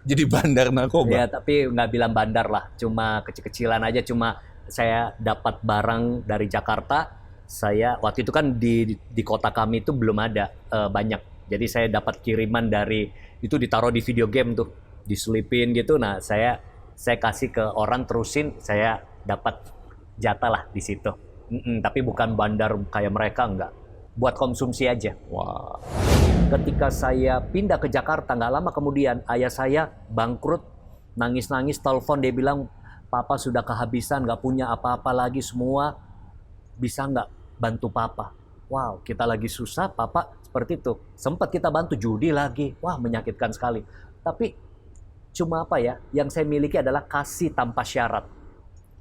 Jadi bandar narkoba. Ya, tapi nggak bilang bandar lah, cuma kecil-kecilan aja. Cuma saya dapat barang dari Jakarta. Saya waktu itu kan di kota kami itu belum ada banyak. Jadi saya dapat kiriman dari itu ditaruh di video game tuh, diselipin gitu. Nah, saya kasih ke orang terusin, saya dapat jatah lah di situ. Tapi bukan bandar kayak mereka enggak. Buat konsumsi aja. Wah. Ketika saya pindah ke Jakarta, nggak lama kemudian ayah saya bangkrut, nangis-nangis, telepon, dia bilang, papa sudah kehabisan, nggak punya apa-apa lagi semua, bisa nggak bantu papa? Wow, kita lagi susah, papa seperti itu. Sempat kita bantu judi lagi, wah menyakitkan sekali. Tapi cuma apa ya, yang saya miliki adalah kasih tanpa syarat.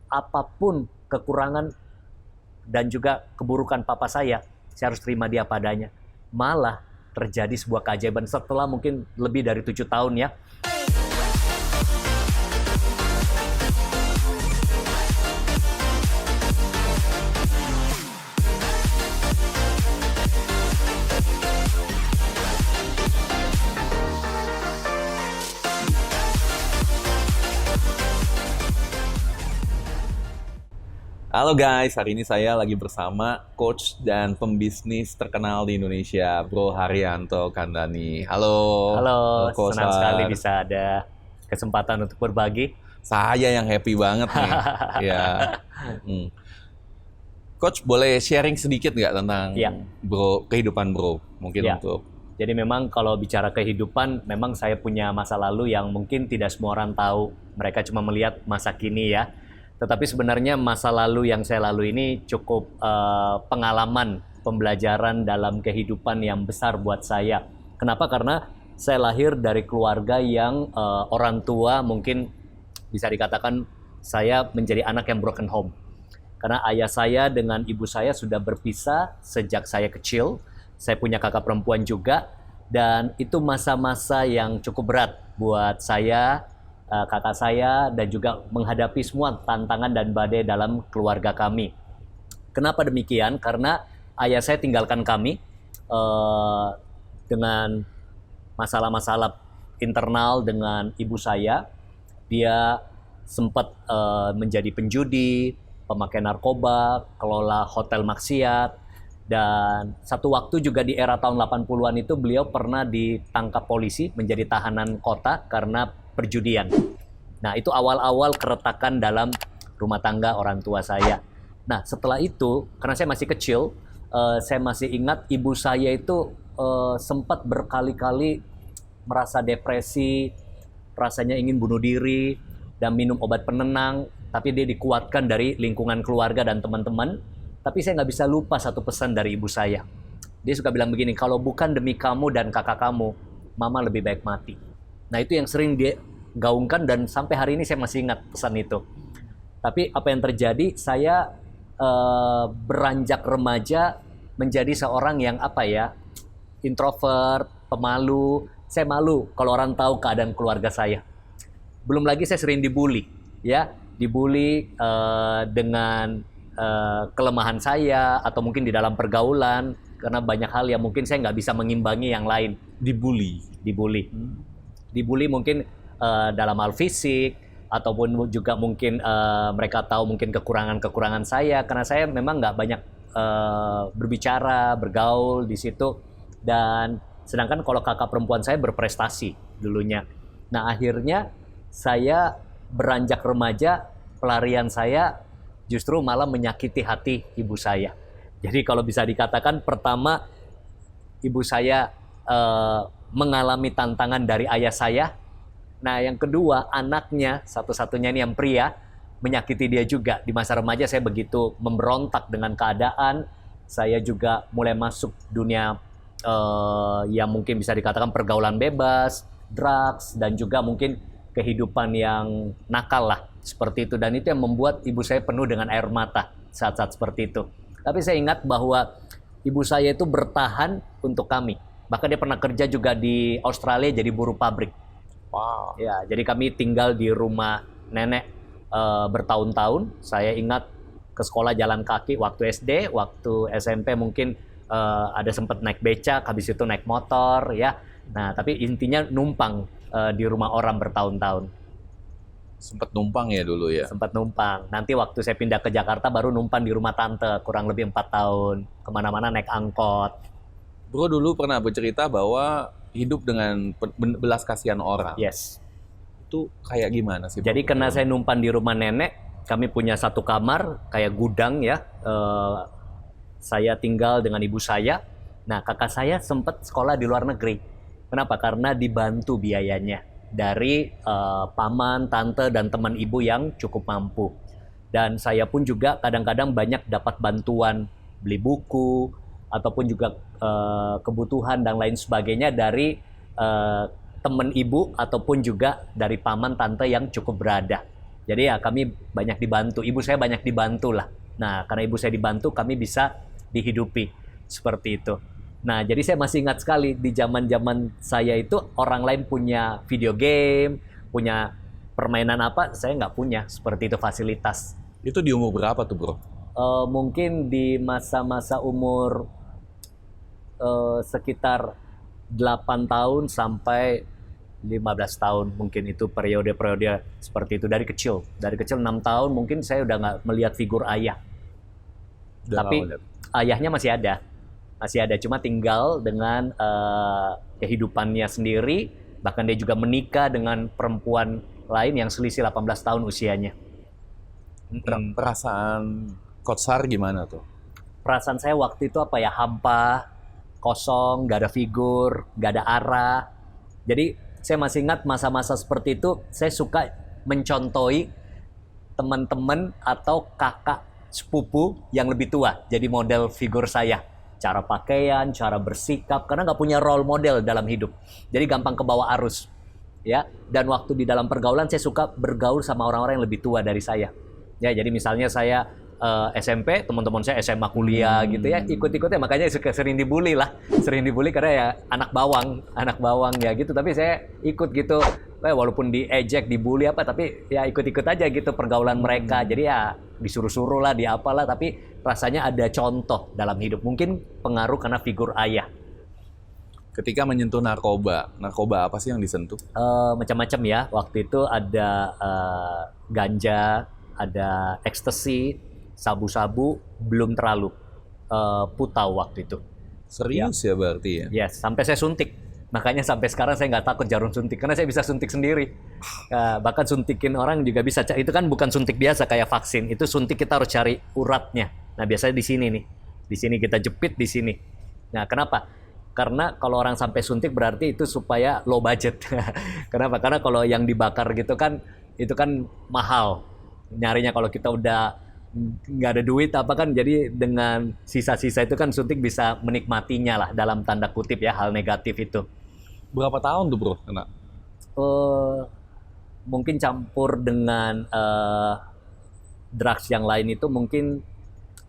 Apapun kekurangan dan juga keburukan papa saya harus terima dia padanya. Malah terjadi sebuah keajaiban setelah mungkin lebih dari 7 tahun ya. Halo guys, hari ini saya lagi bersama coach dan pembisnis terkenal di Indonesia, Bro Haryanto Kandhani. Halo. Halo, Coach senang sekali Har. bisa ada kesempatan untuk berbagi. Saya yang happy banget nih. Ya. Hmm. Coach boleh sharing sedikit nggak tentang Ya. Bro, kehidupan Bro? Mungkin Ya. untuk Jadi memang kalau bicara kehidupan, memang saya punya masa lalu yang mungkin tidak semua orang tahu. Mereka cuma melihat masa kini ya. Tetapi sebenarnya masa lalu yang saya lalui ini cukup pengalaman, pembelajaran dalam kehidupan yang besar buat saya. Kenapa? Karena saya lahir dari keluarga yang orang tua mungkin bisa dikatakan saya menjadi anak yang broken home. Karena ayah saya dengan ibu saya sudah berpisah sejak saya kecil. Saya punya kakak perempuan juga. Dan itu masa-masa yang cukup berat buat saya, kakak saya, dan juga menghadapi semua tantangan dan badai dalam keluarga kami. Kenapa demikian? Karena ayah saya tinggalkan kami dengan masalah-masalah internal dengan ibu saya. Dia sempat menjadi penjudi, pemakai narkoba, kelola hotel maksiat, dan satu waktu juga di era tahun 80-an itu beliau pernah ditangkap polisi menjadi tahanan kota karena perjudian. Nah, itu awal-awal keretakan dalam rumah tangga orang tua saya. Nah, setelah itu, karena saya masih kecil, saya masih ingat ibu saya itu sempat berkali-kali merasa depresi, rasanya ingin bunuh diri, dan minum obat penenang, tapi dia dikuatkan dari lingkungan keluarga dan teman-teman. Tapi saya nggak bisa lupa satu pesan dari ibu saya. Dia suka bilang begini, kalau bukan demi kamu dan kakak kamu, mama lebih baik mati. Nah, itu yang sering dia gaungkan dan sampai hari ini saya masih ingat pesan itu. Tapi apa yang terjadi, saya beranjak remaja menjadi seorang yang introvert, pemalu. Saya malu kalau orang tahu keadaan keluarga saya. Belum lagi saya sering dibully, ya, dibully dengan kelemahan saya atau mungkin di dalam pergaulan karena banyak hal yang mungkin saya nggak bisa mengimbangi yang lain. dibully. Dibully mungkin dalam hal fisik ataupun juga mungkin mereka tahu mungkin kekurangan saya karena saya memang nggak banyak berbicara, bergaul di situ. Dan sedangkan kalau kakak perempuan saya berprestasi dulunya. Nah, akhirnya saya beranjak remaja, pelarian saya justru malah menyakiti hati ibu saya. Jadi kalau bisa dikatakan pertama ibu saya mengalami tantangan dari ayah saya. Nah, yang kedua anaknya satu-satunya ini yang pria menyakiti dia juga. Di masa remaja saya begitu memberontak dengan keadaan. Saya juga mulai masuk dunia yang mungkin bisa dikatakan pergaulan bebas, drugs, dan juga mungkin kehidupan yang nakal lah seperti itu. Dan itu yang membuat ibu saya penuh dengan air mata saat-saat seperti itu. Tapi saya ingat bahwa ibu saya itu bertahan untuk kami. Bahkan dia pernah kerja juga di Australia jadi buruh pabrik. Wow. Ya, jadi kami tinggal di rumah nenek bertahun-tahun. Saya ingat ke sekolah jalan kaki waktu SD, waktu SMP mungkin ada sempat naik becak, habis itu naik motor ya. Nah, tapi intinya numpang. di rumah orang bertahun-tahun. Sempat numpang ya dulu ya. Sempat numpang. Nanti waktu saya pindah ke Jakarta baru numpang di rumah tante kurang lebih 4 tahun. Kemana-mana naik angkot. Bro dulu pernah bercerita bahwa hidup dengan belas kasihan orang. Yes. Itu kayak gimana sih? Jadi karena saya numpang di rumah nenek, kami punya satu kamar kayak gudang ya. Saya tinggal dengan ibu saya. Nah, kakak saya sempat sekolah di luar negeri. Kenapa? Karena dibantu biayanya dari paman, tante, dan teman ibu yang cukup mampu. Dan saya pun juga kadang-kadang banyak dapat bantuan beli buku, ataupun juga kebutuhan dan lain sebagainya dari teman ibu, ataupun juga dari paman, tante yang cukup berada. Jadi ya kami banyak dibantu, ibu saya banyak dibantu lah. Nah, karena ibu saya dibantu, kami bisa dihidupi, seperti itu. Nah, jadi saya masih ingat sekali di zaman-zaman saya itu orang lain punya video game, punya permainan apa, saya nggak punya seperti itu fasilitas. Itu di umur berapa tuh bro? Mungkin di masa-masa umur sekitar 8 tahun sampai 15 tahun mungkin itu periode-periode seperti itu dari kecil. Dari kecil 6 tahun mungkin saya udah nggak melihat figur ayah. Tapi ayahnya masih ada. Masih ada, cuma tinggal dengan kehidupannya sendiri, bahkan dia juga menikah dengan perempuan lain yang selisih 18 tahun usianya. Perasaan Coach Har gimana tuh? Perasaan saya waktu itu apa ya, hampa, kosong, gak ada figur, gak ada arah. Jadi saya masih ingat masa-masa seperti itu, saya suka mencontohi teman-teman atau kakak sepupu yang lebih tua, jadi model figur saya. Cara pakaian, cara bersikap, karena nggak punya role model dalam hidup. Jadi gampang kebawa arus. Ya, dan waktu di dalam pergaulan saya suka bergaul sama orang-orang yang lebih tua dari saya. Ya, jadi misalnya saya SMP, teman-teman saya SMA kuliah gitu ya, ikut-ikutnya, makanya sering dibully lah. Sering dibully karena ya anak bawang ya gitu, tapi saya ikut gitu. Walaupun diejek, dibully apa, tapi ya ikut-ikut aja gitu pergaulan mereka. Jadi ya disuruh-suruh lah, diapalah, tapi rasanya ada contoh dalam hidup. Mungkin pengaruh karena figur ayah. Ketika menyentuh narkoba apa sih yang disentuh? Macam-macam ya. Waktu itu ada ganja, ada ekstasi, sabu-sabu, belum terlalu. Putau waktu itu. Serius ya berarti ya? Yes, sampai saya suntik. Makanya sampai sekarang saya nggak takut jarum suntik, karena saya bisa suntik sendiri. Bahkan suntikin orang juga bisa. Itu kan bukan suntik biasa kayak vaksin. Itu suntik kita harus cari uratnya. Nah, biasanya di sini nih. Di sini kita jepit di sini. Nah, kenapa? Karena kalau orang sampai suntik berarti itu supaya low budget. Kenapa? Karena kalau yang dibakar gitu kan, itu kan mahal. Nyarinya kalau kita udah nggak ada duit apa kan, jadi dengan sisa-sisa itu kan suntik bisa menikmatinya lah, dalam tanda kutip ya, hal negatif itu. Berapa tahun tuh bro kena? Mungkin campur dengan drugs yang lain itu mungkin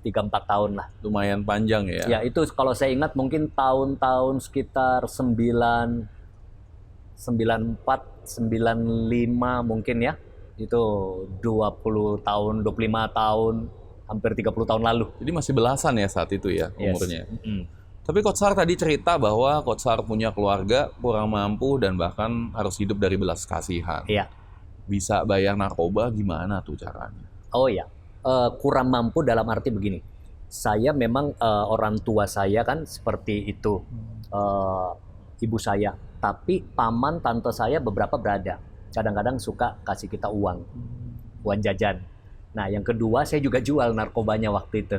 3-4 tahun lah. Lumayan panjang ya? Ya itu kalau saya ingat mungkin tahun-tahun sekitar 94, 95 mungkin ya. Itu 20 tahun, 25 tahun, hampir 30 tahun lalu. Jadi masih belasan ya saat itu ya umurnya? Yes. Tapi Coach Har tadi cerita bahwa Coach Har punya keluarga kurang mampu dan bahkan harus hidup dari belas kasihan. Iya. Bisa bayar narkoba gimana tuh caranya? Oh iya, kurang mampu dalam arti begini. Saya memang orang tua saya kan seperti itu, ibu saya. Tapi paman, tante saya beberapa berada. Kadang-kadang suka kasih kita uang jajan. Nah, yang kedua saya juga jual narkobanya waktu itu.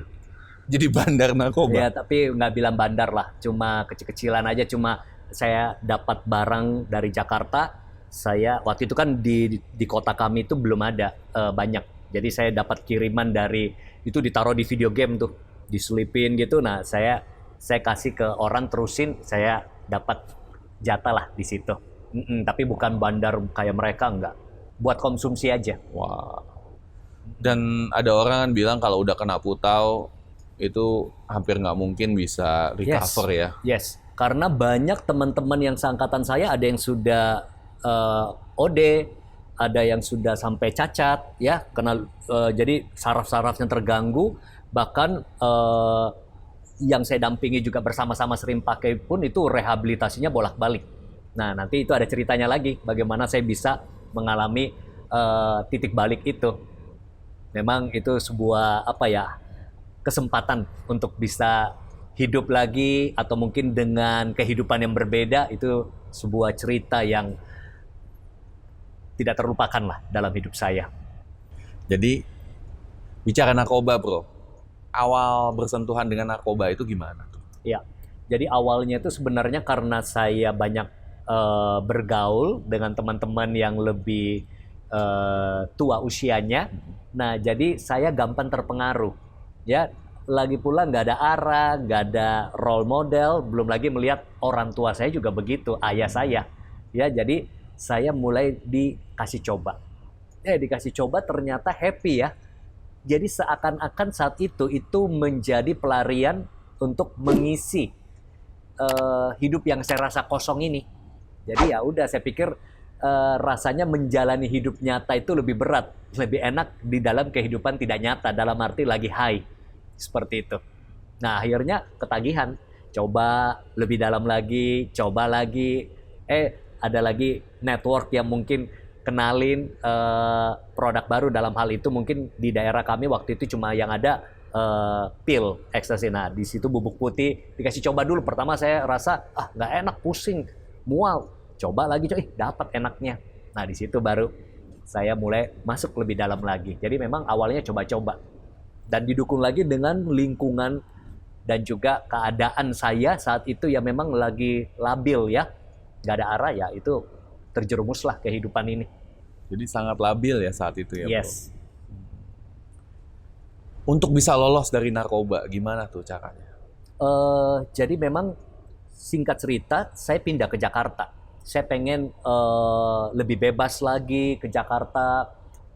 Jadi bandar narkoba? Ya, tapi nggak bilang bandar lah, cuma kecil-kecilan aja. Cuma saya dapat barang dari Jakarta. Saya waktu itu kan di kota kami itu belum ada banyak. Jadi saya dapat kiriman dari itu, ditaruh di video game tuh, diselipin gitu. Nah, saya kasih ke orang, terusin, saya dapat jatah lah di situ. Tapi bukan bandar kayak mereka, enggak. Buat konsumsi aja. Wah. Dan ada orang bilang kalau udah kena putau itu hampir nggak mungkin bisa recover ya. Yes, karena banyak teman-teman yang seangkatan saya, ada yang sudah OD, ada yang sudah sampai cacat ya, karena jadi saraf-sarafnya terganggu. Bahkan yang saya dampingi juga bersama-sama sering pakai pun itu rehabilitasinya bolak-balik. Nah, nanti itu ada ceritanya lagi bagaimana saya bisa mengalami titik balik itu. Memang itu sebuah kesempatan untuk bisa hidup lagi atau mungkin dengan kehidupan yang berbeda. Itu sebuah cerita yang tidak terlupakan lah dalam hidup saya. Jadi bicara narkoba bro, awal bersentuhan dengan narkoba itu gimana tuh? Ya, jadi awalnya itu sebenarnya karena saya banyak bergaul dengan teman-teman yang lebih tua usianya. Nah, jadi saya gampang terpengaruh. Ya, lagi pula nggak ada arah, nggak ada role model, belum lagi melihat orang tua saya juga begitu, ayah saya. Ya, jadi saya mulai dikasih coba. Dikasih coba ternyata happy ya. Jadi seakan-akan saat itu menjadi pelarian untuk mengisi hidup yang saya rasa kosong ini. Jadi ya udah, saya pikir rasanya menjalani hidup nyata itu lebih berat, lebih enak di dalam kehidupan tidak nyata, dalam arti lagi high, seperti itu. Nah, akhirnya ketagihan, coba lebih dalam lagi, coba lagi, ada lagi network yang mungkin kenalin produk baru. Dalam hal itu mungkin di daerah kami waktu itu cuma yang ada pil ekstasi. Nah, di situ bubuk putih dikasih coba dulu. Pertama saya rasa nggak enak, pusing, mual. Coba lagi, dapat enaknya. Nah, di situ baru saya mulai masuk lebih dalam lagi. Jadi memang awalnya coba-coba dan didukung lagi dengan lingkungan dan juga keadaan saya saat itu ya memang lagi labil ya, nggak ada arah ya, itu terjerumuslah kehidupan ini. Jadi sangat labil ya saat itu ya Yes. bro. Untuk bisa lolos dari narkoba, gimana tuh caranya? Jadi memang singkat cerita, saya pindah ke Jakarta. Saya pengen lebih bebas lagi ke Jakarta,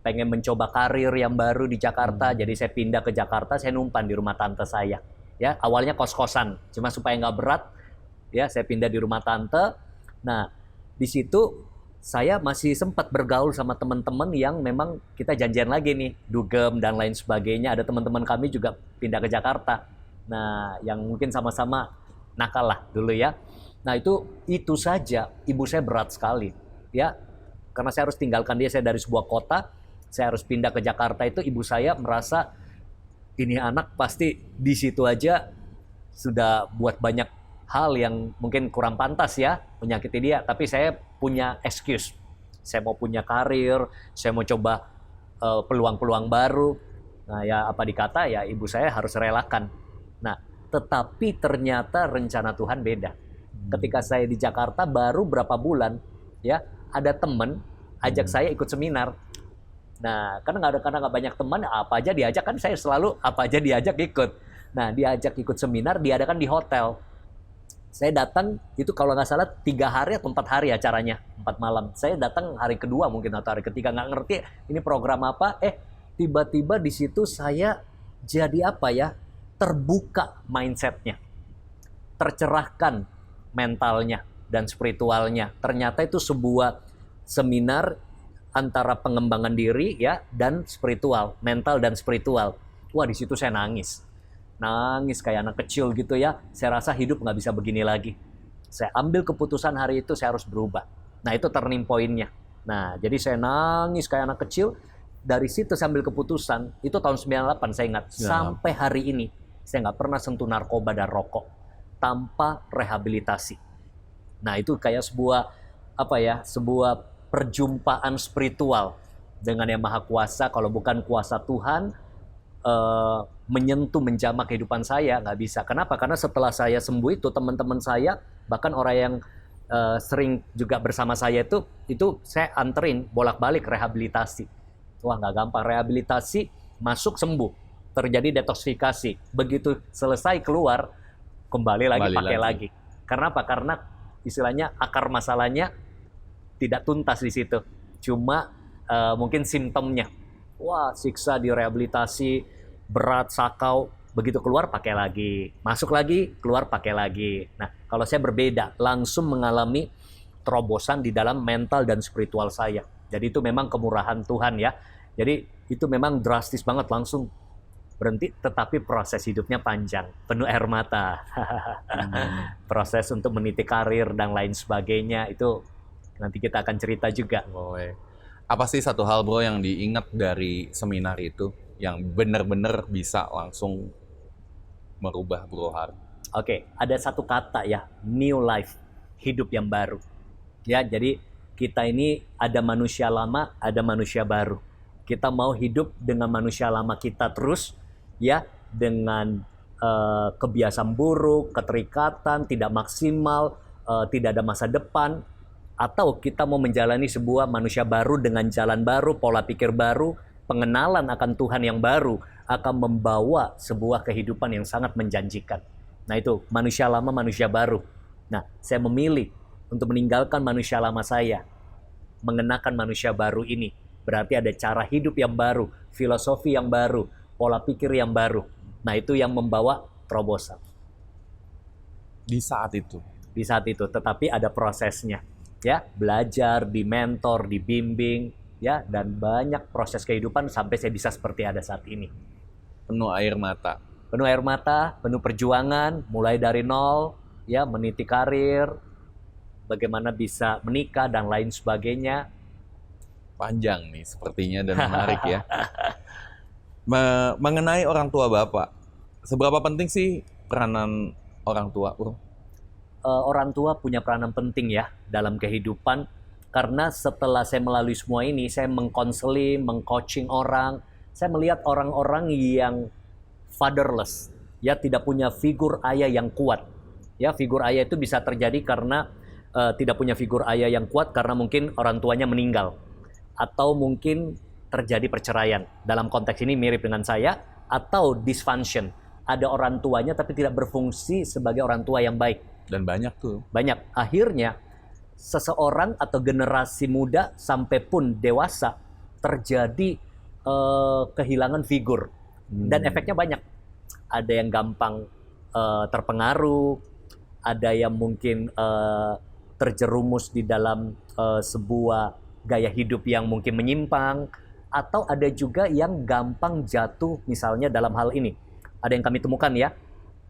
pengen mencoba karir yang baru di Jakarta. Jadi saya pindah ke Jakarta, saya numpan di rumah tante saya. Ya, awalnya kos-kosan, cuma supaya nggak berat, ya saya pindah di rumah tante. Nah, di situ saya masih sempat bergaul sama teman-teman yang memang kita janjian lagi nih, dugem dan lain sebagainya. Ada teman-teman kami juga pindah ke Jakarta. Nah, yang mungkin sama-sama nakal lah dulu ya. Nah, itu saja ibu saya berat sekali. Ya, karena saya harus tinggalkan dia, saya dari sebuah kota, saya harus pindah ke Jakarta. Itu ibu saya merasa ini anak pasti di situ aja sudah buat banyak hal yang mungkin kurang pantas ya, menyakiti dia. Tapi saya punya excuse. Saya mau punya karir, saya mau coba peluang-peluang baru. Nah, ya apa dikata ya ibu saya harus relakan. Nah, tetapi ternyata rencana Tuhan beda. Ketika saya di Jakarta baru berapa bulan, ya ada temen ajak saya ikut seminar. Nah, karena nggak banyak teman, apa aja diajak, kan saya selalu apa aja diajak ikut. Nah, diajak ikut seminar diadakan di hotel. Saya datang itu kalau nggak salah 3 hari atau 4 hari acaranya, 4 malam. Saya datang hari kedua mungkin atau hari ketiga, nggak ngerti ini program apa. Tiba-tiba di situ saya jadi terbuka mindsetnya, tercerahkan mentalnya dan spiritualnya. Ternyata itu sebuah seminar antara pengembangan diri ya dan spiritual, mental dan spiritual. Wah, di situ saya nangis kayak anak kecil gitu ya. Saya rasa hidup nggak bisa begini lagi. Saya ambil keputusan hari itu saya harus berubah. Nah, itu turning point-nya. Nah, jadi saya nangis kayak anak kecil. Dari situ saya ambil keputusan. Itu tahun 98 saya ingat. Sampai hari ini saya nggak pernah sentuh narkoba dan rokok tanpa rehabilitasi. Nah, itu kayak sebuah sebuah perjumpaan spiritual dengan Yang Maha Kuasa. Kalau bukan kuasa Tuhan menyentuh, menjamah kehidupan saya, nggak bisa. Kenapa? Karena setelah saya sembuh itu, teman-teman saya, bahkan orang yang sering juga bersama saya itu saya anterin bolak-balik rehabilitasi. Wah, nggak gampang rehabilitasi, masuk sembuh, terjadi detoksifikasi. Begitu selesai keluar, kembali lagi pakai lagi. Karena apa? Karena istilahnya akar masalahnya tidak tuntas di situ. Cuma mungkin simptomnya. Wah, siksa di rehabilitasi, berat, sakau. Begitu keluar pakai lagi. Masuk lagi, keluar pakai lagi. Nah, kalau saya berbeda, langsung mengalami terobosan di dalam mental dan spiritual saya. Jadi itu memang kemurahan Tuhan ya. Jadi itu memang drastis banget, langsung berhenti, tetapi proses hidupnya panjang, penuh air mata. Proses untuk meniti karir dan lain sebagainya itu nanti kita akan cerita juga. Boleh. Apa sih satu hal bro yang diingat dari seminar itu yang benar-benar bisa langsung merubah Bro Har? Oke, ada satu kata ya, new life, hidup yang baru. Ya, jadi kita ini ada manusia lama, ada manusia baru. Kita mau hidup dengan manusia lama kita terus, ya, dengan kebiasaan buruk, keterikatan, tidak maksimal, tidak ada masa depan, atau kita mau menjalani sebuah manusia baru dengan jalan baru, pola pikir baru, pengenalan akan Tuhan yang baru, akan membawa sebuah kehidupan yang sangat menjanjikan. Nah itu, manusia lama, manusia baru. Nah, saya memilih untuk meninggalkan manusia lama saya, mengenakan manusia baru ini. Berarti ada cara hidup yang baru, filosofi yang baru, pola pikir yang baru. Nah itu yang membawa terobosan. Di saat itu? Di saat itu, tetapi ada prosesnya. Ya, belajar, dimentor, dibimbing, ya, dan banyak proses kehidupan sampai saya bisa seperti ada saat ini. Penuh air mata. Penuh air mata, penuh perjuangan, mulai dari nol, ya, meniti karir, bagaimana bisa menikah dan lain sebagainya. Panjang nih sepertinya dan menarik ya. Mengenai orang tua Bapak, seberapa penting sih peranan orang tua, Bro? Orang tua punya peranan penting ya dalam kehidupan, karena setelah saya melalui semua ini, saya mengkonseling, mengcoaching orang, saya melihat orang-orang yang fatherless, ya, tidak punya figur ayah yang kuat. Ya, figur ayah itu bisa terjadi karena tidak punya figur ayah yang kuat karena mungkin orang tuanya meninggal, atau mungkin terjadi perceraian. Dalam konteks ini mirip dengan saya, atau dysfunction. Ada orang tuanya tapi tidak berfungsi sebagai orang tua yang baik. Dan banyak tuh. Banyak. Akhirnya seseorang atau generasi muda sampai pun dewasa terjadi kehilangan figur. Dan efeknya banyak. Ada yang gampang terpengaruh, ada yang mungkin terjerumus di dalam sebuah gaya hidup yang mungkin menyimpang, atau ada juga yang gampang jatuh misalnya dalam hal ini. Ada yang kami temukan ya,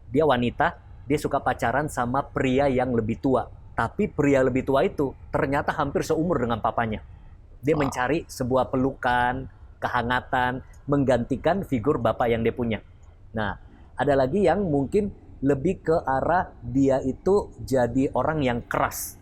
dia wanita, dia suka pacaran sama pria yang lebih tua. Tapi pria lebih tua itu ternyata hampir seumur dengan papanya. Dia mencari sebuah pelukan, kehangatan, menggantikan figur bapak yang dia punya. Nah, ada lagi yang mungkin lebih ke arah dia itu jadi orang yang keras,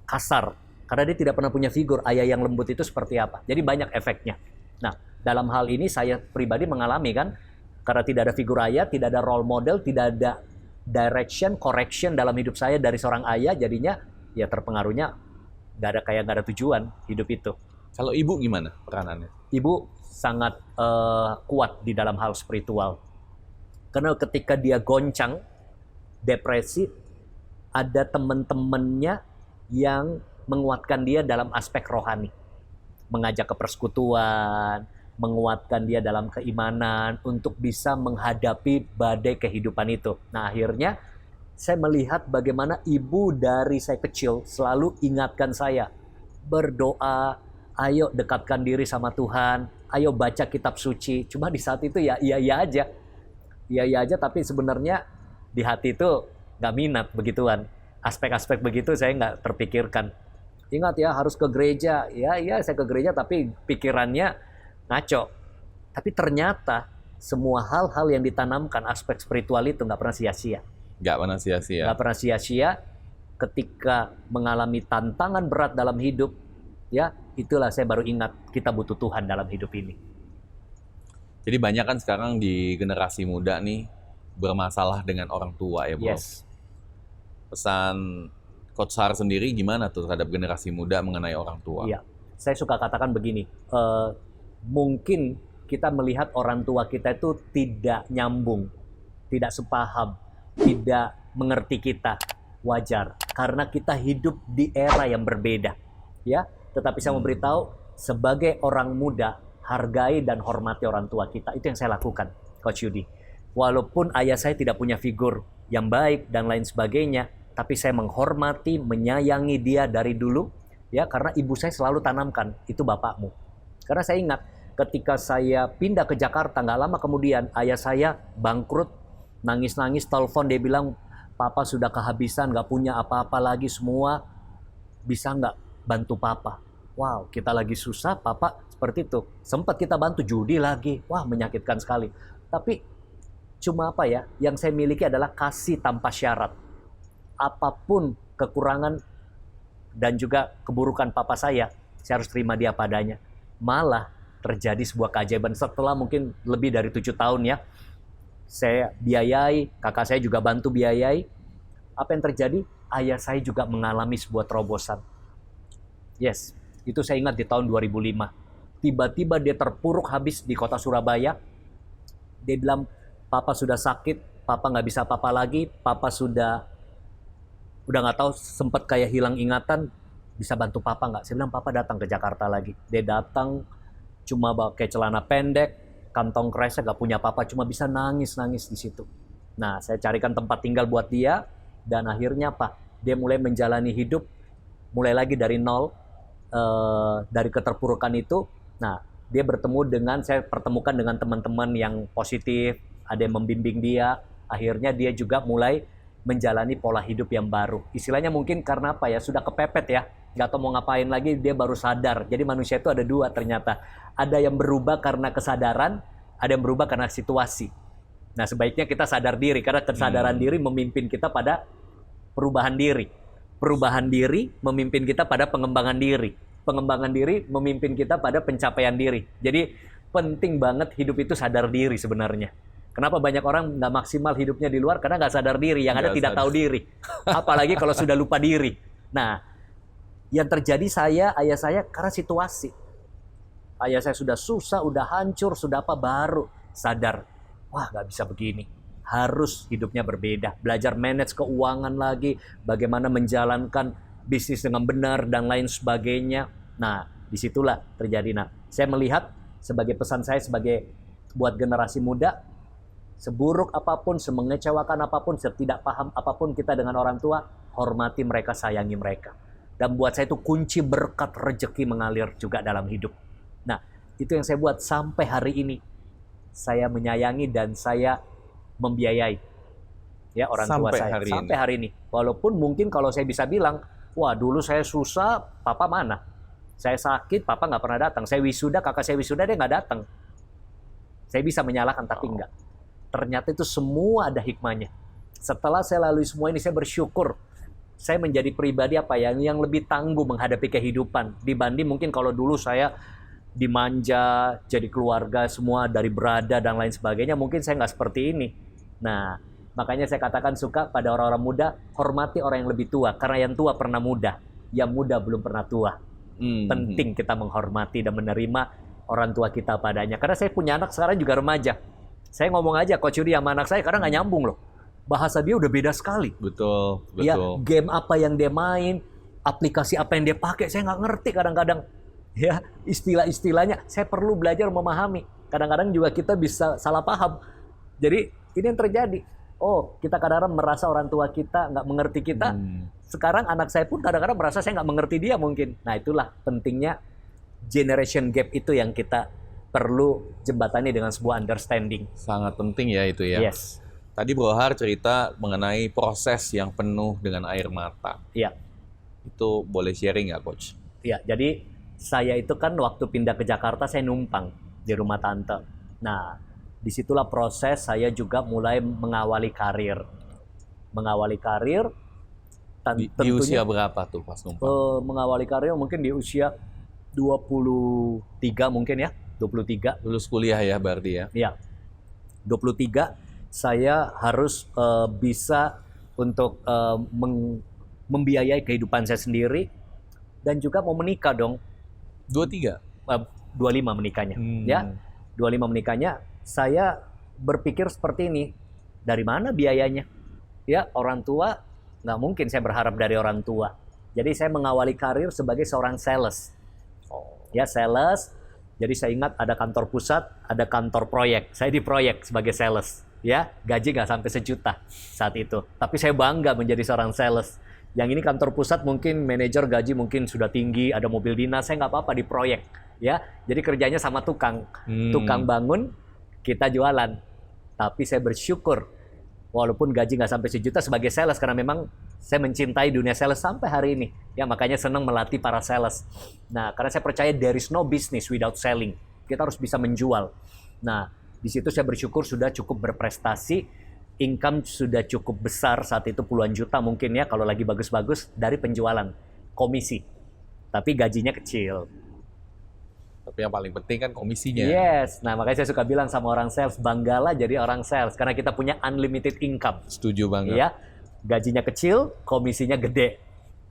kasar. Karena dia tidak pernah punya figur ayah yang lembut itu seperti apa. Jadi banyak efeknya. Nah, dalam hal ini saya pribadi mengalami kan, karena tidak ada figur ayah, tidak ada role model, tidak ada direction, correction dalam hidup saya dari seorang ayah, jadinya ya terpengaruhnya nggak ada tujuan hidup itu. Kalau ibu gimana peranannya? Ibu sangat kuat di dalam hal spiritual. Karena ketika dia goncang, depresi, ada teman-temannya yang menguatkan dia dalam aspek rohani. Mengajak ke persekutuan, menguatkan dia dalam keimanan untuk bisa menghadapi badai kehidupan itu. Nah, akhirnya saya melihat bagaimana ibu dari saya kecil selalu ingatkan saya, berdoa, ayo dekatkan diri sama Tuhan, ayo baca kitab suci. Cuma di saat itu ya iya aja. Iya aja, tapi sebenarnya di hati itu nggak minat begituan. Aspek-aspek begitu saya nggak terpikirkan. Ingat ya, harus ke gereja. Ya saya ke gereja, tapi pikirannya ngaco. Tapi ternyata semua hal-hal yang ditanamkan aspek spiritual itu nggak pernah sia-sia. Nggak pernah sia-sia. Nggak pernah sia-sia. Ketika mengalami tantangan berat dalam hidup, ya itulah saya baru ingat kita butuh Tuhan dalam hidup ini. Jadi banyak kan sekarang di generasi muda nih bermasalah dengan orang tua ya, Bro. Yes. Pesan Coach Har sendiri gimana tuh terhadap generasi muda mengenai orang tua? Iya, saya suka katakan begini. Mungkin kita melihat orang tua kita itu tidak nyambung, tidak sepaham, tidak mengerti kita. Wajar, karena kita hidup di era yang berbeda. Ya, tetapi saya memberitahu, sebagai orang muda, hargai dan hormati orang tua kita. Itu yang saya lakukan, Coach Yudi. Walaupun ayah saya tidak punya figur yang baik dan lain sebagainya, tapi saya menghormati, menyayangi dia dari dulu, ya, karena ibu saya selalu tanamkan, itu bapakmu. Karena saya ingat, ketika saya pindah ke Jakarta, nggak lama kemudian ayah saya bangkrut, nangis-nangis, telepon, dia bilang, papa sudah kehabisan, nggak punya apa-apa lagi semua, bisa nggak bantu papa? Wow, kita lagi susah, papa seperti itu. Sempat kita bantu judi lagi, wah menyakitkan sekali. Tapi cuma apa ya, yang saya miliki adalah kasih tanpa syarat. Apapun kekurangan dan juga keburukan papa saya harus terima dia padanya. Malah terjadi sebuah keajaiban setelah mungkin lebih dari 7 tahun ya. Saya biayai, kakak saya juga bantu biayai. Apa yang terjadi? Ayah saya juga mengalami sebuah terobosan. Yes, itu saya ingat di tahun 2005. Tiba-tiba dia terpuruk habis di kota Surabaya. Dia bilang, papa sudah sakit, papa nggak bisa apa-apa lagi, papa udah nggak tahu, sempat kayak hilang ingatan, bisa bantu papa nggak? Saya bilang, papa datang ke Jakarta lagi. Dia datang, cuma pakai celana pendek, kantong kresek, gak punya apa-apa, cuma bisa nangis-nangis di situ. Nah, saya carikan tempat tinggal buat dia, dan akhirnya apa? Dia mulai menjalani hidup, mulai lagi dari nol, dari keterpurukan itu. Nah, dia saya pertemukan dengan teman-teman yang positif, ada yang membimbing dia, akhirnya dia juga mulai menjalani pola hidup yang baru. Istilahnya mungkin karena apa ya, sudah kepepet ya, nggak tahu mau ngapain lagi, dia baru sadar. Jadi manusia itu ada dua ternyata. Ada yang berubah karena kesadaran, ada yang berubah karena situasi. Nah, sebaiknya kita sadar diri, karena kesadaran diri memimpin kita pada perubahan diri. Perubahan diri memimpin kita pada pengembangan diri. Pengembangan diri memimpin kita pada pencapaian diri. Jadi penting banget hidup itu sadar diri sebenarnya. Kenapa banyak orang nggak maksimal hidupnya di luar? Karena nggak sadar diri, yang ada tidak tahu diri. Apalagi kalau sudah lupa diri. Nah, yang terjadi ayah saya karena situasi. Ayah saya sudah susah, udah hancur, sudah apa, baru sadar. Wah, nggak bisa begini. Harus hidupnya berbeda. Belajar manage keuangan lagi, bagaimana menjalankan bisnis dengan benar, dan lain sebagainya. Nah, disitulah terjadi. Nah, saya melihat sebagai pesan saya sebagai buat generasi muda, seburuk apapun, semengecewakan apapun, setidak paham apapun kita dengan orang tua, hormati mereka, sayangi mereka. Dan buat saya itu kunci berkat rezeki mengalir juga dalam hidup. Nah, itu yang saya buat sampai hari ini. Saya menyayangi dan saya membiayai ya orang tua saya sampai hari ini. Walaupun mungkin kalau saya bisa bilang, wah dulu saya susah, papa mana? Saya sakit, papa nggak pernah datang. Saya wisuda, kakak saya wisuda, dia nggak datang. Saya bisa menyalahkan, tapi enggak. Ternyata itu semua ada hikmahnya. Setelah saya lalui semua ini, saya bersyukur. Saya menjadi pribadi apa ya, yang lebih tangguh menghadapi kehidupan. Dibanding mungkin kalau dulu saya dimanja, jadi keluarga semua dari berada dan lain sebagainya, mungkin saya nggak seperti ini. Nah, makanya saya katakan suka pada orang-orang muda, hormati orang yang lebih tua. Karena yang tua pernah muda, yang muda belum pernah tua. Penting kita menghormati dan menerima orang tua kita padanya. Karena saya punya anak sekarang juga remaja. Saya ngomong aja, Coach Yudi sama anak saya karena nggak nyambung loh. Bahasa dia udah beda sekali. Betul. Ya, game apa yang dia main, aplikasi apa yang dia pakai, saya nggak ngerti kadang-kadang. Ya, istilah-istilahnya saya perlu belajar memahami. Kadang-kadang juga kita bisa salah paham. Jadi ini yang terjadi. Oh, kita kadang-kadang merasa orang tua kita nggak mengerti kita. Sekarang anak saya pun kadang-kadang merasa saya nggak mengerti dia mungkin. Nah, itulah pentingnya generation gap itu yang kita perlu jembatani dengan sebuah understanding. Sangat penting ya itu ya. Yes. Tadi Bro Har cerita mengenai proses yang penuh dengan air mata. Iya. Itu boleh sharing nggak, Coach? Iya, jadi saya itu kan waktu pindah ke Jakarta, saya numpang di rumah tante. Nah, disitulah proses saya juga mulai mengawali karir. Di usia berapa tuh pas numpang? Mengawali karir mungkin di usia 23 mungkin ya. 23. Lulus kuliah ya berarti ya? Iya. 23 saya harus bisa untuk membiayai kehidupan saya sendiri dan juga mau menikah dong. 23? 25 menikahnya. Ya, 25 menikahnya. Saya berpikir seperti ini, dari mana biayanya? Ya, orang tua, nggak mungkin saya berharap dari orang tua. Jadi saya mengawali karir sebagai seorang sales. Ya, sales. Jadi saya ingat ada kantor pusat, ada kantor proyek. Saya di proyek sebagai sales. Ya, gaji nggak sampai 1 juta saat itu. Tapi saya bangga menjadi seorang sales. Yang ini kantor pusat mungkin manajer gaji mungkin sudah tinggi, ada mobil dinas, saya nggak apa-apa di proyek. ya. Jadi kerjanya sama tukang bangun, kita jualan. Tapi saya bersyukur, walaupun gaji nggak sampai 1 juta sebagai sales, karena memang saya mencintai dunia sales sampai hari ini. Ya, makanya senang melatih para sales. Nah, karena saya percaya there is no business without selling. Kita harus bisa menjual. Nah, di situ saya bersyukur sudah cukup berprestasi, income sudah cukup besar saat itu puluhan juta mungkin ya kalau lagi bagus-bagus dari penjualan, komisi. Tapi gajinya kecil. Tapi yang paling penting kan komisinya. Yes, nah makanya saya suka bilang sama orang sales, banggalah jadi orang sales karena kita punya unlimited income. Setuju banget. Ya, gajinya kecil, komisinya gede.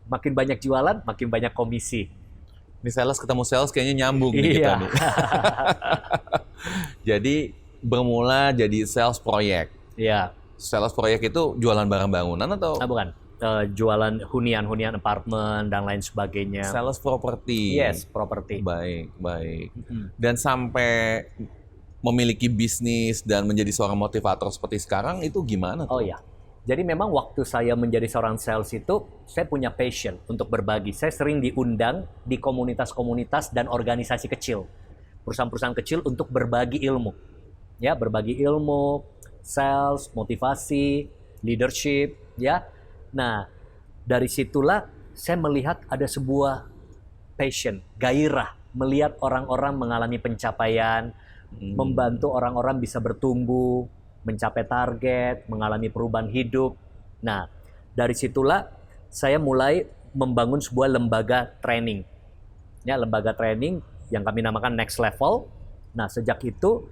Makin banyak jualan, makin banyak komisi. Ini sales ketemu sales kayaknya nyambung nih kita nih. Jadi bermula jadi sales proyek. Iya. Sales proyek itu jualan barang bangunan atau? Bukan. Jualan hunian apartemen dan lain sebagainya. Sales properti. Yes, properti. Baik. Dan sampai memiliki bisnis dan menjadi seorang motivator seperti sekarang itu gimana tuh? Oh ya. Jadi memang waktu saya menjadi seorang sales itu, saya punya passion untuk berbagi. Saya sering diundang di komunitas-komunitas dan organisasi kecil. Perusahaan-perusahaan kecil untuk berbagi ilmu. Ya, berbagi ilmu, sales, motivasi, leadership, ya. Nah, dari situlah saya melihat ada sebuah passion, gairah, melihat orang-orang mengalami pencapaian, membantu orang-orang bisa bertumbuh, mencapai target, mengalami perubahan hidup. Nah, dari situlah saya mulai membangun sebuah lembaga training. Ya, lembaga training yang kami namakan Next Level. Nah, sejak itu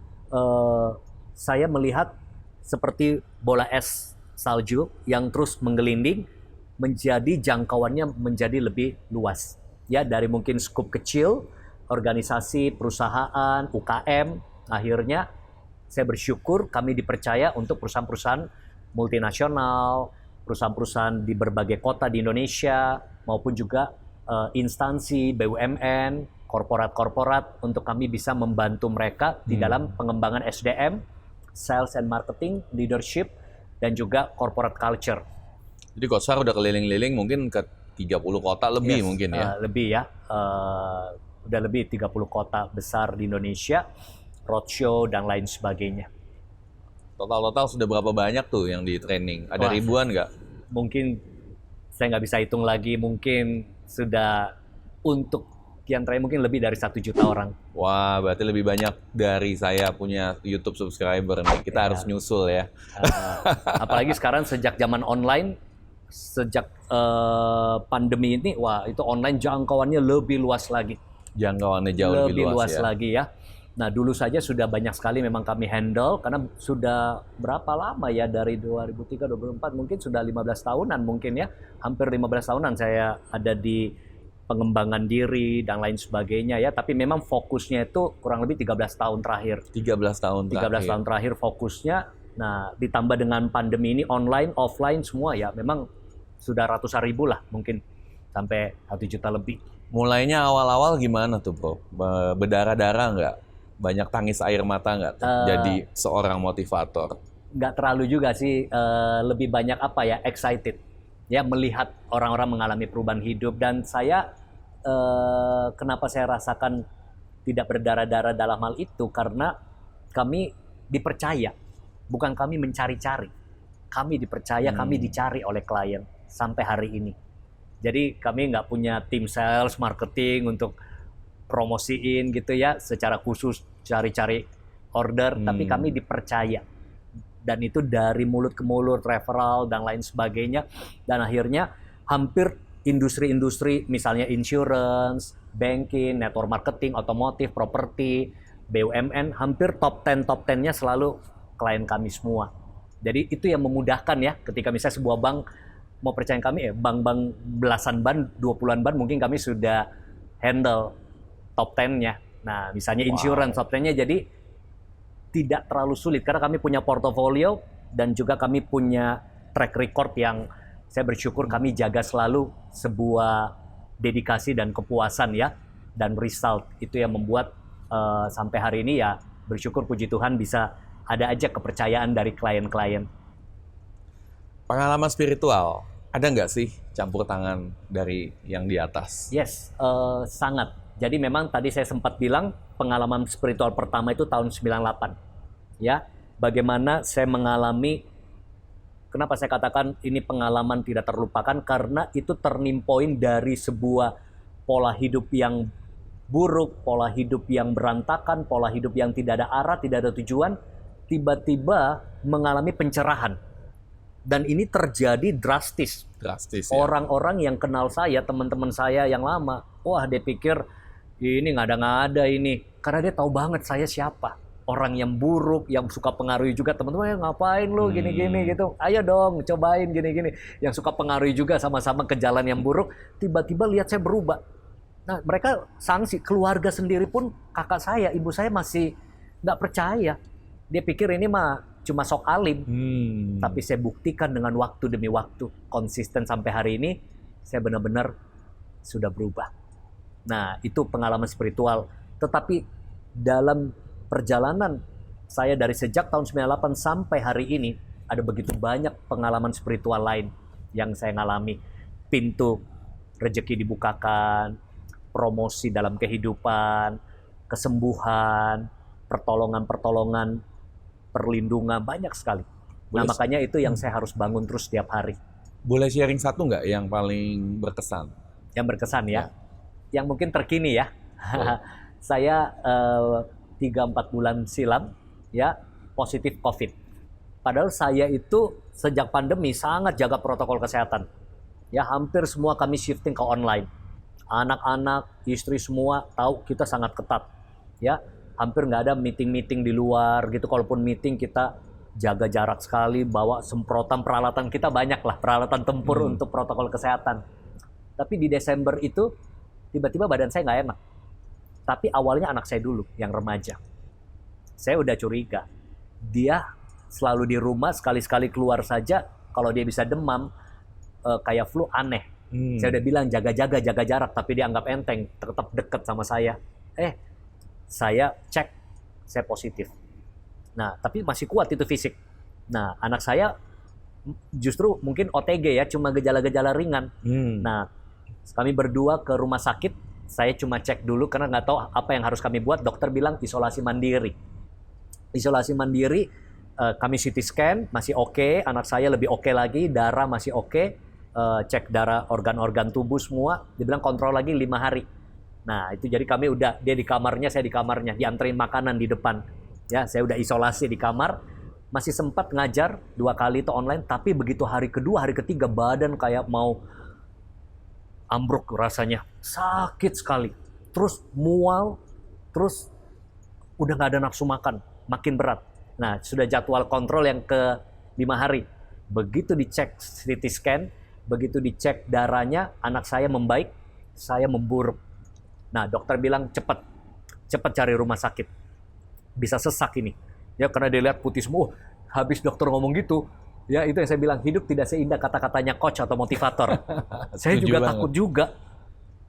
saya melihat seperti bola es salju yang terus menggelinding, menjadi jangkauannya menjadi lebih luas. Ya, dari mungkin skup kecil, organisasi, perusahaan, UKM, akhirnya saya bersyukur kami dipercaya untuk perusahaan-perusahaan multinasional, perusahaan-perusahaan di berbagai kota di Indonesia, maupun juga instansi, BUMN, korporat-korporat, untuk kami bisa membantu mereka di dalam pengembangan SDM, sales and marketing, leadership, dan juga corporate culture. Jadi Kotsar udah keliling-liling mungkin ke 30 kota lebih mungkin ya? Lebih ya. Udah lebih 30 kota besar di Indonesia, roadshow dan lain sebagainya. Total sudah berapa banyak tuh yang di training? Ada ribuan nggak? Mungkin saya nggak bisa hitung lagi, mungkin sudah untuk sekian terakhir mungkin lebih dari 1 juta orang. Wah, berarti lebih banyak dari saya punya YouTube subscriber nih. Kita harus nyusul ya. Apalagi sekarang sejak zaman online, sejak pandemi ini, wah itu online jangkauannya lebih luas lagi. Jangkauannya jauh lebih luas ya. Lagi ya. Nah, dulu saja sudah banyak sekali memang kami handle, karena sudah berapa lama ya, dari 2003-2004 mungkin sudah 15 tahunan mungkin ya. Hampir 15 tahunan saya ada di pengembangan diri dan lain sebagainya ya, tapi memang fokusnya itu kurang lebih 13 tahun terakhir. 13 tahun terakhir fokusnya. Nah, ditambah dengan pandemi ini online, offline semua ya, memang sudah ratusan ribu lah mungkin, sampai 1 juta lebih. Mulainya awal-awal gimana tuh bro? Berdarah-darah nggak? Banyak tangis air mata nggak tuh? Jadi seorang motivator? Nggak terlalu juga sih, lebih banyak apa ya, excited. Ya, melihat orang-orang mengalami perubahan hidup. Dan saya, kenapa saya rasakan tidak berdarah-darah dalam hal itu, karena kami dipercaya, bukan kami mencari-cari. Kami dipercaya, kami dicari oleh klien sampai hari ini. Jadi kami nggak punya tim sales, marketing untuk promosiin gitu ya, secara khusus cari-cari order, tapi kami dipercaya. Dan itu dari mulut ke mulut, referral, dan lain sebagainya. Dan akhirnya hampir industri-industri, misalnya insurance, banking, network marketing, otomotif, properti, BUMN, hampir top 10-nya selalu klien kami semua. Jadi itu yang memudahkan ya, ketika misalnya sebuah bank mau percaya kami, bank-bank belasan ban, 20-an ban, mungkin kami sudah handle top 10-nya. Nah, misalnya insurance, top 10-nya, jadi tidak terlalu sulit karena kami punya portofolio dan juga kami punya track record yang saya bersyukur kami jaga selalu, sebuah dedikasi dan kepuasan ya, dan result itu yang membuat sampai hari ini ya bersyukur, puji Tuhan, bisa ada aja kepercayaan dari klien-klien. Pengalaman spiritual, ada nggak sih campur tangan dari yang di atas? Yes, sangat. Jadi memang tadi saya sempat bilang pengalaman spiritual pertama itu tahun 98. Ya, bagaimana saya mengalami, kenapa saya katakan ini pengalaman tidak terlupakan, karena itu turning point dari sebuah pola hidup yang buruk, pola hidup yang berantakan, pola hidup yang tidak ada arah, tidak ada tujuan, tiba-tiba mengalami pencerahan. Dan ini terjadi drastis. Drastis ya. Orang-orang yang kenal saya, teman-teman saya yang lama, wah dia pikir ini ngada-ngada ini. Karena dia tahu banget saya siapa. Orang yang buruk, yang suka pengaruhi juga teman-teman, ngapain lu gini-gini gitu. Ayo dong, cobain gini-gini. Yang suka pengaruhi juga sama-sama ke jalan yang buruk. Tiba-tiba lihat saya berubah. Nah, mereka sanksi. Keluarga sendiri pun, kakak saya, ibu saya masih nggak percaya. Dia pikir ini mah cuma sok alim. Tapi saya buktikan dengan waktu demi waktu, konsisten sampai hari ini, saya benar-benar sudah berubah. Nah, itu pengalaman spiritual. Tetapi dalam perjalanan saya dari sejak tahun 98 sampai hari ini, ada begitu banyak pengalaman spiritual lain yang saya ngalami. Pintu rezeki dibukakan, promosi dalam kehidupan, kesembuhan, pertolongan-pertolongan, perlindungan, banyak sekali. Nah, makanya itu yang saya harus bangun terus setiap hari. Boleh sharing satu nggak yang paling berkesan? Yang berkesan ya. Yang mungkin terkini ya. Saya 3-4 bulan silam ya positif COVID. Padahal saya itu sejak pandemi sangat jaga protokol kesehatan. Ya, hampir semua kami shifting ke online. Anak-anak, istri semua tahu kita sangat ketat. Ya, hampir nggak ada meeting-meeting di luar gitu. Kalaupun meeting kita jaga jarak sekali, bawa semprotan, peralatan kita banyak lah, peralatan tempur untuk protokol kesehatan. Tapi di Desember itu tiba-tiba badan saya nggak enak. Tapi awalnya anak saya dulu yang remaja. Saya udah curiga. Dia selalu di rumah, sekali-sekali keluar saja, kalau dia bisa demam, kayak flu, aneh. Saya udah bilang jaga-jaga, jaga jarak, tapi dia anggap enteng, tetap deket sama saya. Saya cek, saya positif. Nah, tapi masih kuat itu fisik. Nah, anak saya justru mungkin OTG ya, cuma gejala-gejala ringan. Nah, kami berdua ke rumah sakit, saya cuma cek dulu karena nggak tahu apa yang harus kami buat. Dokter bilang isolasi mandiri. Isolasi mandiri, kami CT scan, masih oke. Anak saya lebih oke lagi, darah masih oke. Cek darah, organ-organ tubuh semua. Dia bilang kontrol lagi 5 hari. Nah, itu jadi kami udah, dia di kamarnya, saya di kamarnya, dianterin makanan di depan. Ya, saya udah isolasi di kamar, masih sempat ngajar 2 kali itu online, tapi begitu hari kedua, hari ketiga badan kayak mau ambruk rasanya, sakit sekali, terus mual, terus udah nggak ada nafsu makan, makin berat. Nah, sudah jadwal kontrol yang ke 5 hari. Begitu dicek CT scan, begitu dicek darahnya, anak saya membaik, saya memburuk. Nah, dokter bilang cepat cari rumah sakit. Bisa sesak ini. Ya, karena dia lihat putih semua. Habis dokter ngomong gitu, ya itu yang saya bilang, hidup tidak seindah kata-katanya coach atau motivator. Saya juga takut juga.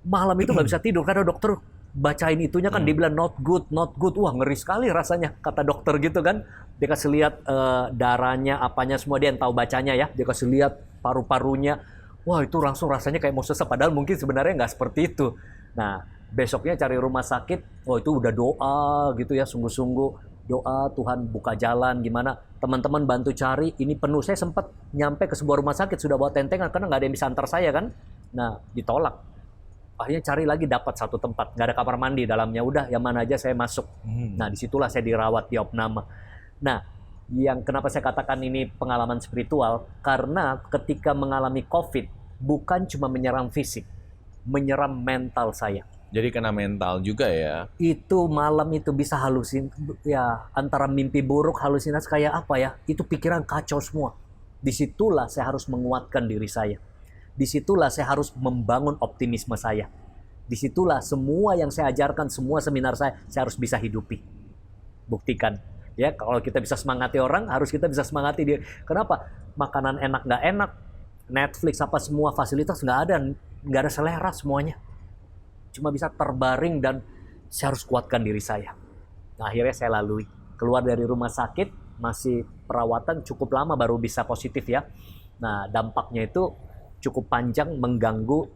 Malam itu nggak bisa tidur karena dokter bacain itunya kan, dia bilang not good. Wah, ngeri sekali rasanya kata dokter gitu kan. Dia kasih lihat darahnya, apanya semua, dia yang tahu bacanya ya. Dia kasih lihat paru-parunya. Wah, itu langsung rasanya kayak mau sesek. Padahal mungkin sebenarnya nggak seperti itu. Nah, besoknya cari rumah sakit, itu udah doa gitu ya, sungguh-sungguh doa, Tuhan buka jalan, gimana, teman-teman bantu cari, ini penuh. Saya sempat nyampe ke sebuah rumah sakit, sudah bawa tentengan, karena nggak ada yang bisa antar saya kan. Nah, ditolak. Akhirnya cari lagi, dapat satu tempat, nggak ada kamar mandi dalamnya, udah yang mana aja saya masuk. Nah, disitulah saya dirawat di Opname. Nah, yang kenapa saya katakan ini pengalaman spiritual, karena ketika mengalami COVID, bukan cuma menyerang fisik, menyerang mental saya. Jadi kena mental juga ya. Itu malam itu bisa ya, antara mimpi buruk, halusinasi kayak apa ya, itu pikiran kacau semua. Disitulah saya harus menguatkan diri saya. Disitulah saya harus membangun optimisme saya. Disitulah semua yang saya ajarkan, semua seminar saya harus bisa hidupi. Buktikan. Ya, kalau kita bisa semangati orang, harus kita bisa semangati dia. Kenapa? Makanan enak nggak enak, Netflix apa semua fasilitas nggak ada selera semuanya. Cuma bisa terbaring dan saya harus kuatkan diri saya. Nah, akhirnya saya lalui. Keluar dari rumah sakit, masih perawatan cukup lama baru bisa positif ya. Nah, dampaknya itu cukup panjang, mengganggu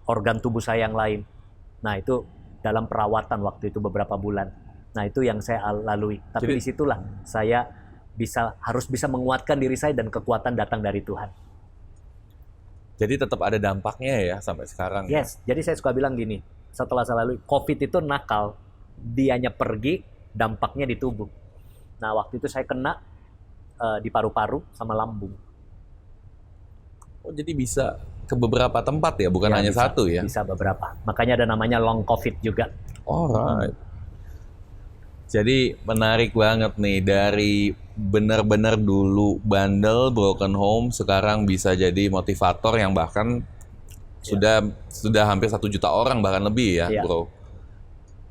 organ tubuh saya yang lain. Nah itu dalam perawatan waktu itu beberapa bulan. Nah itu yang saya lalui. Tapi Jadi- disitulah saya harus bisa menguatkan diri saya dan kekuatan datang dari Tuhan. Jadi tetap ada dampaknya ya sampai sekarang. Yes, jadi saya suka bilang gini, setelah saya lalui, COVID itu nakal, dianya pergi, dampaknya di tubuh. Nah waktu itu saya kena di paru-paru sama lambung. Oh, jadi bisa ke beberapa tempat ya, bukan Ya, hanya bisa, satu ya? Bisa beberapa. Makanya ada namanya long COVID juga. Alright. Jadi menarik banget nih, dari benar-benar dulu bandel, broken home, sekarang bisa jadi motivator yang bahkan sudah hampir 1 juta orang, bahkan lebih ya, Iya. bro.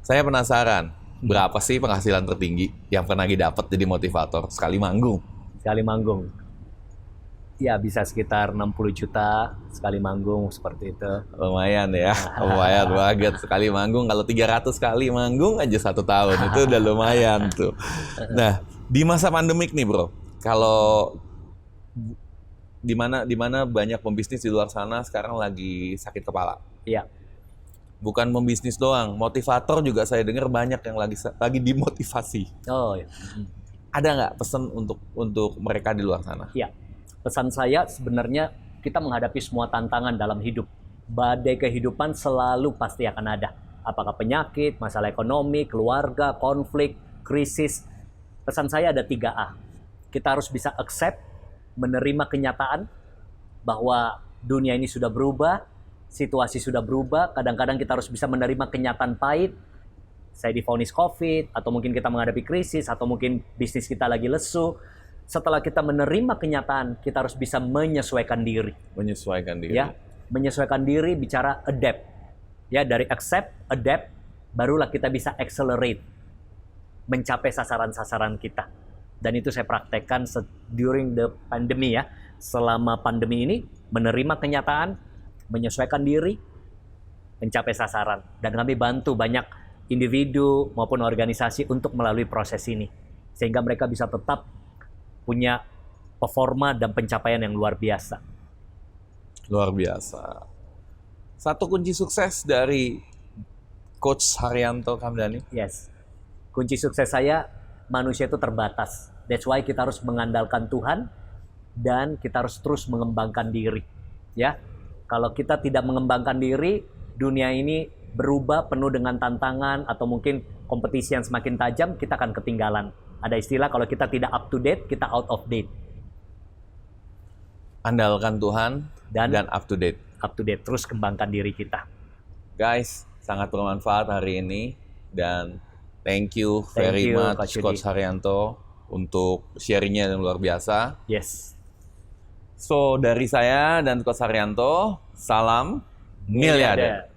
Saya penasaran, berapa sih penghasilan tertinggi yang pernah didapat jadi motivator sekali manggung? Sekali manggung. Ya bisa sekitar 60 juta sekali manggung seperti itu. Lumayan ya, lumayan banget sekali manggung. Kalau 300 kali manggung aja 1 tahun, itu udah lumayan tuh. Nah, di masa pandemik nih bro, kalau di mana banyak pembisnis di luar sana sekarang lagi sakit kepala. Iya. Bukan pembisnis doang, motivator juga saya dengar banyak yang lagi dimotivasi. Oh ya. Ada nggak pesan untuk mereka di luar sana? Iya. Pesan saya sebenarnya kita menghadapi semua tantangan dalam hidup. Badai kehidupan selalu pasti akan ada. Apakah penyakit, masalah ekonomi, keluarga, konflik, krisis. Pesan saya ada 3A. Kita harus bisa accept, menerima kenyataan bahwa dunia ini sudah berubah, situasi sudah berubah. Kadang-kadang kita harus bisa menerima kenyataan pahit. Saya divonis COVID, atau mungkin kita menghadapi krisis, atau mungkin bisnis kita lagi lesu. Setelah kita menerima kenyataan, kita harus bisa menyesuaikan diri. Menyesuaikan diri. Ya, menyesuaikan diri bicara adapt. Ya, dari accept, adapt, barulah kita bisa accelerate, mencapai sasaran-sasaran kita. Dan itu saya praktekkan during the pandemi ya. Selama pandemi ini, menerima kenyataan, menyesuaikan diri, mencapai sasaran. Dan kami bantu banyak individu maupun organisasi untuk melalui proses ini. Sehingga mereka bisa tetap punya performa dan pencapaian yang luar biasa. Luar biasa. Satu kunci sukses dari Coach Haryanto Kamdhani. Yes. Kunci sukses saya, manusia itu terbatas. That's why kita harus mengandalkan Tuhan dan kita harus terus mengembangkan diri. Ya. Kalau kita tidak mengembangkan diri, dunia ini berubah penuh dengan tantangan atau mungkin kompetisi yang semakin tajam, kita akan ketinggalan. Ada istilah kalau kita tidak up to date, kita out of date. Andalkan Tuhan dan up to date. Up to date, terus kembangkan diri kita. Guys, sangat bermanfaat hari ini dan thank you Thank very you, much Coach Coach Haryanto untuk sharingnya yang luar biasa. Yes. So dari saya dan Coach Haryanto, salam miliarder.